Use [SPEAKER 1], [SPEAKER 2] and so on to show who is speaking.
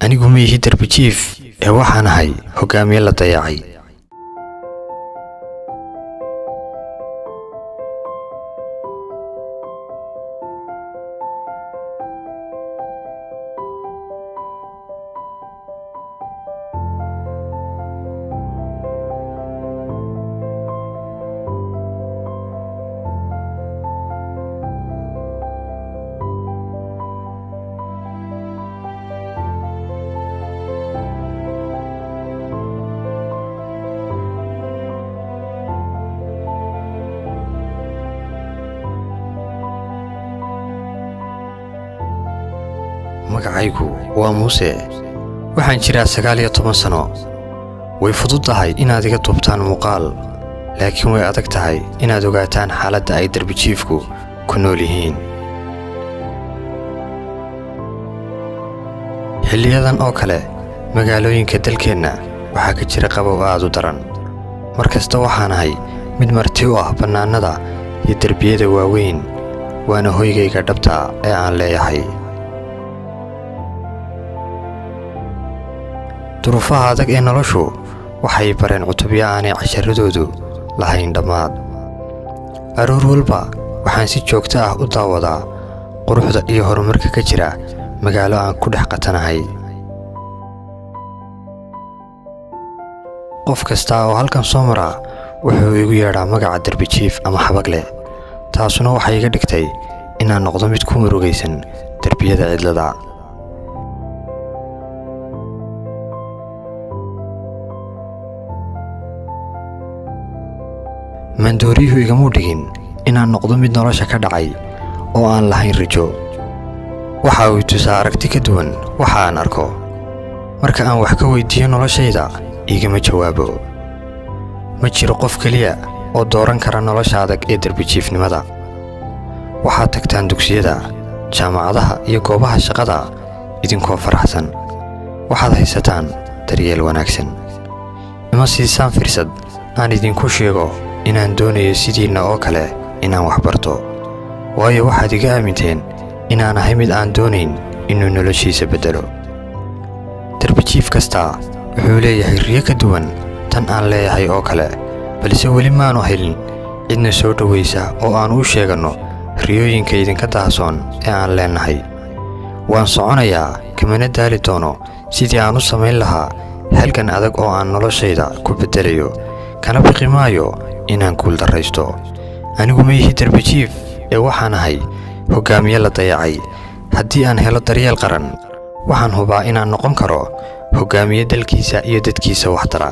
[SPEAKER 1] anigu ma ihi darbijiif ee waxaan ahay hogaamiye la dayacay. magacaygu waa Muuse. waxaan jiraa 19 sano. way fududahay inaad iga duubtaan muuqaal, laakiin way adag tahay inaad ogaataan xaaladda ay darbijiifku ku nool yihiin. xilliyadan oo kale magaalooyinka dalkeenna waxaa ka jira qabow aad u daran. markasta waxaan ahay mid marti u ah bannaanada iyo darbiyada waaweyn, waana hoygayga dhabta ee aan leeyahay. duruufaha adag ee noloshu waxay bareen cutubyo aanay casharadoodu lahayn dhammaad. aroor walba waxaan si joogto ah u daawadaa quruxda iyo horumarka ka jira magaalo aan ku dhex qatanahay. qof kasta oo halkan soo mara wuxuu igu yeedhaa magaca darbijiif ama xabagle. taasuna waxay iga dhigtay inaan noqdo mid ku murugaysan darbiyada cidlada. mandooriyuhu igama dhigin inaan noqdo mid nolosha ka dhacay oo aan lahayn rajo. waxa uu tusaa aragti ka duwan waxa aan arko. marka aan wax ka weydiiyo noloshayda igama jawaabo. ma jiro qof kaliya oo dooran kara nolosha adag ee darbijiifnimada. waxaad tagtaan dugsiyada, jaamacadaha iyo goobaha shaqada idinkoo faraxsan. waxaad haysataan daryeel wanaagsan. ima siisaan fursad aan idinku sheego inaan doonayo sidiina oo kale inaan wax barto, waayo waxaad iga aaminteen inaan ahay mid aan doonayn inuu noloshiisa bedelo. darbijiif kasta wuxuu leeyahay riyo ka duwan tan aan leeyahay oo kale, balse weli maanu helin cidna soo dhawaysa oo aan u sheegano riyooyinka idinka daahsoon ee aan leenahay. waan soconayaa, kamana daali doono sidii aan u samayn lahaa halgan adag oo aan noloshayda ku bedelayo, kana baqi maayo inaan guul daraysto. anigu ma ihi darbijiif ee waxaan ahay hogaamiye la dayacay. haddii aan helo daryeel qaran, waxaan hubaa inaan noqon karo hogaamiye dalkiisa iyo dadkiisa wax tara.